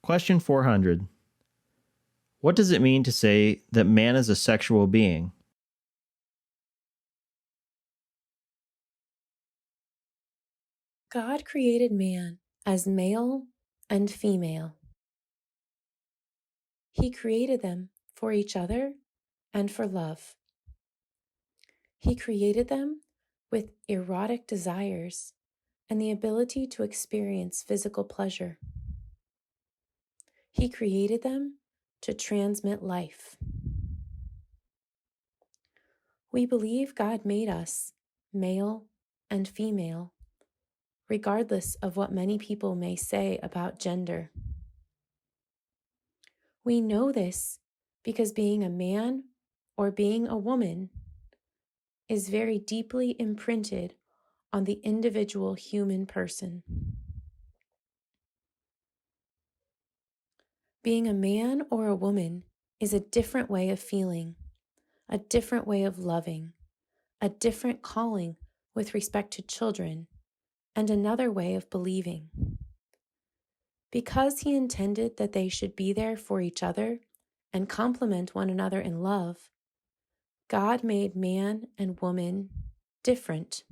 Question 400. What does it mean to say that man is a sexual being? God created man as male and female. He created them for each other and for love. He created them with erotic desires and the ability to experience physical pleasure. He created them to transmit life. We believe God made us male and female, regardless of what many people may say about gender. We know this because being a man or being a woman is very deeply imprinted on the individual human person. Being a man or a woman is a different way of feeling, a different way of loving, a different calling with respect to children, and another way of believing. Because he intended that they should be there for each other and complement one another in love, God made man and woman different.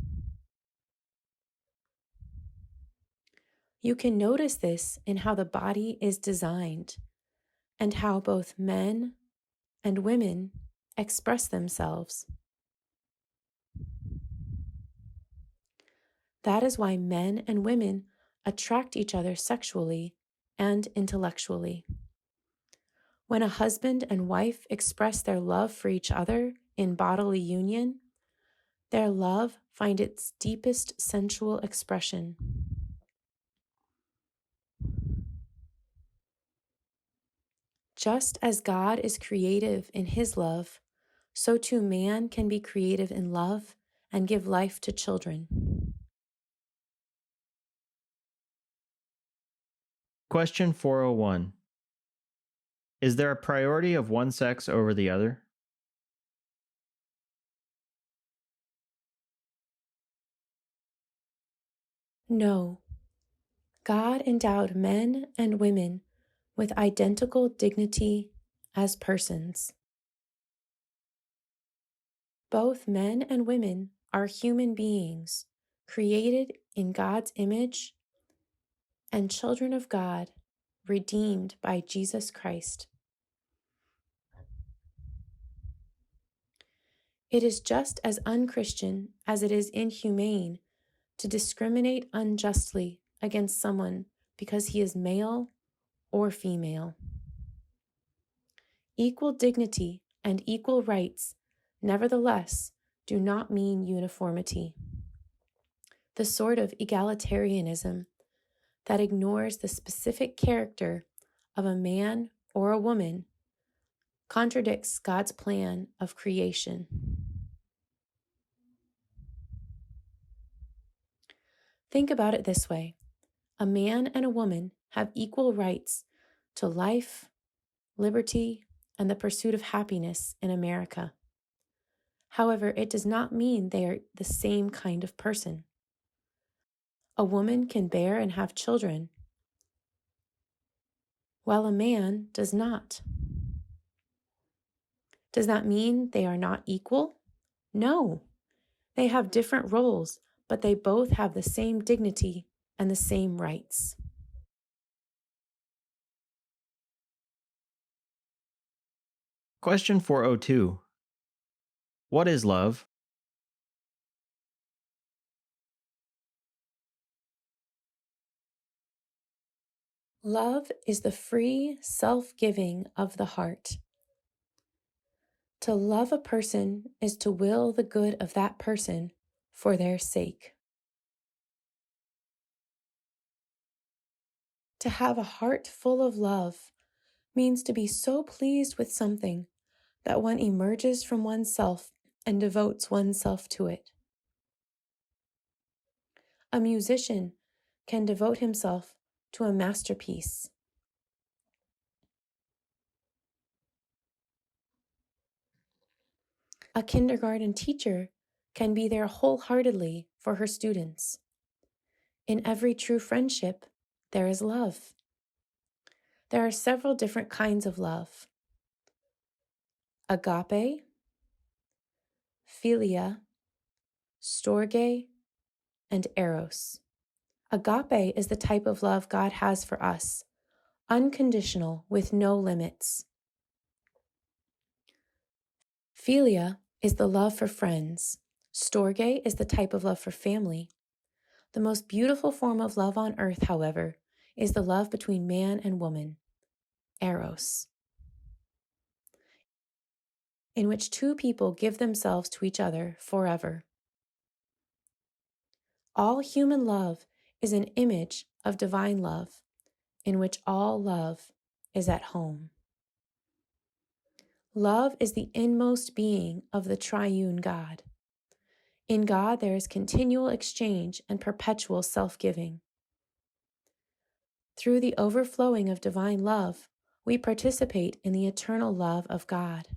You can notice this in how the body is designed and how both men and women express themselves. That is why men and women attract each other sexually and intellectually. When a husband and wife express their love for each other in bodily union, their love finds its deepest sensual expression. Just as God is creative in his love, so too man can be creative in love and give life to children. Question 401. Is there a priority of one sex over the other? No. God endowed men and women with identical dignity as persons. Both men and women are human beings, created in God's image and children of God, redeemed by Jesus Christ. It is just as unchristian as it is inhumane to discriminate unjustly against someone because he is male or female. Equal dignity and equal rights, nevertheless, do not mean uniformity. The sort of egalitarianism that ignores the specific character of a man or a woman contradicts God's plan of creation. Think about it this way. A man and a woman have equal rights to life, liberty, and the pursuit of happiness in America. However, it does not mean they are the same kind of person. A woman can bear and have children, while a man does not. Does that mean they are not equal? No. They have different roles, but they both have the same dignity and the same rights. Question 402. What is love? Love is the free self-giving of the heart. To love a person is to will the good of that person for their sake. To have a heart full of love means to be so pleased with something that one emerges from oneself and devotes oneself to it. A musician can devote himself to a masterpiece. A kindergarten teacher can be there wholeheartedly for her students. In every true friendship, there is love. There are several different kinds of love: agape, philia, storge, and eros. Agape is the type of love God has for us, unconditional, with no limits. Philia is the love for friends. Storge is the type of love for family. The most beautiful form of love on earth, however, is the love between man and woman, eros, in which two people give themselves to each other forever. All human love is an image of divine love, in which all love is at home. Love is the inmost being of the triune God. In God, there is continual exchange and perpetual self-giving. Through the overflowing of divine love, we participate in the eternal love of God.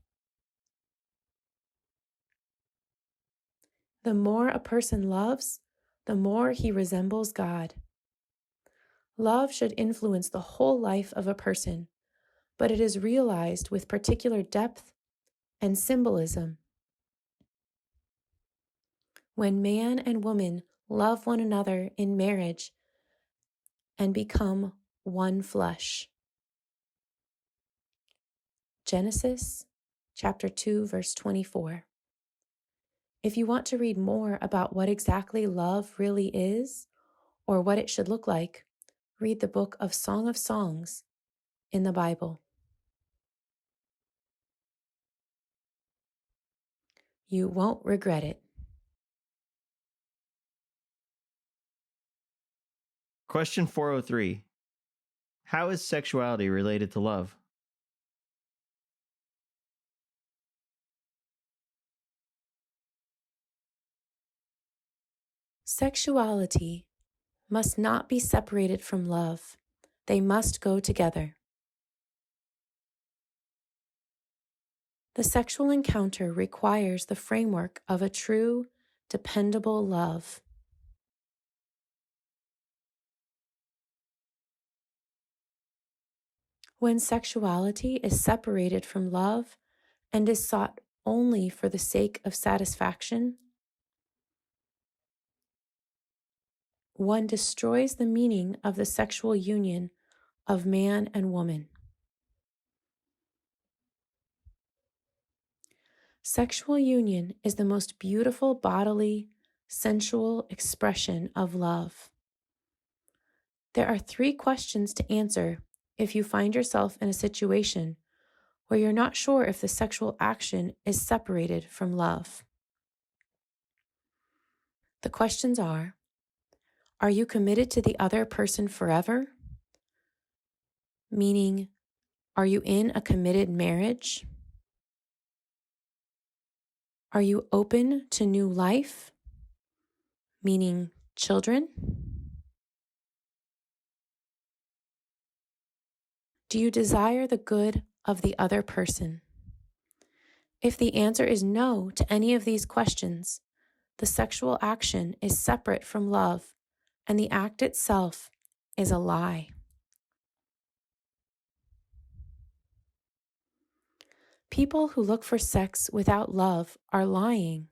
The more a person loves, the more he resembles God. Love should influence the whole life of a person, but it is realized with particular depth and symbolism when man and woman love one another in marriage and become one flesh. Genesis chapter 2, verse 24. If you want to read more about what exactly love really is, or what it should look like, read the book of Song of Songs in the Bible. You won't regret it. Question 403. How is sexuality related to love? Sexuality must not be separated from love. They must go together. The sexual encounter requires the framework of a true, dependable love. When sexuality is separated from love and is sought only for the sake of satisfaction, one destroys the meaning of the sexual union of man and woman. Sexual union is the most beautiful bodily, sensual expression of love. There are 3 questions to answer if you find yourself in a situation where you're not sure if the sexual action is separated from love. The questions are you committed to the other person forever? Meaning, are you in a committed marriage? Are you open to new life? Meaning children? Do you desire the good of the other person? If the answer is no to any of these questions, the sexual action is separate from love, and the act itself is a lie. People who look for sex without love are lying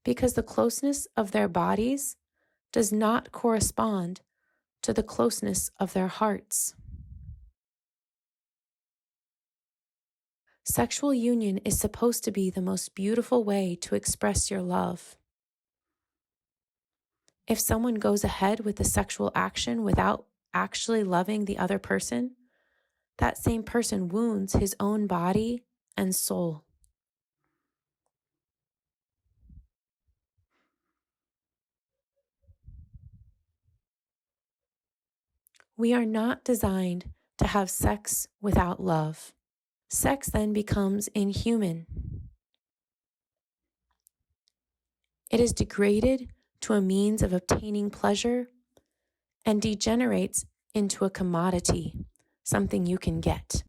because the closeness of their bodies does not correspond to the closeness of their hearts. Sexual union is supposed to be the most beautiful way to express your love. If someone goes ahead with the sexual action without actually loving the other person, that same person wounds his own body and soul. We are not designed to have sex without love. Sex then becomes inhuman. It is degraded to a means of obtaining pleasure and degenerates into a commodity, something you can get.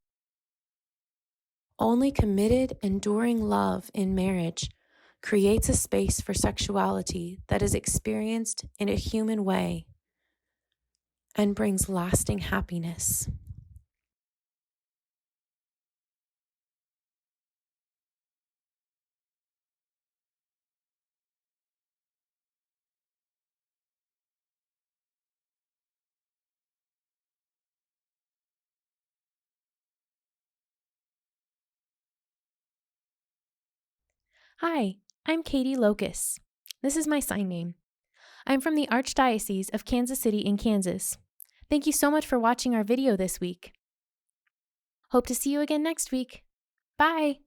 Only committed, enduring love in marriage creates a space for sexuality that is experienced in a human way and brings lasting happiness. Hi, I'm Katie Locus. This is my sign name. I'm from the Archdiocese of Kansas City in Kansas. Thank you so much for watching our video this week. Hope to see you again next week. Bye!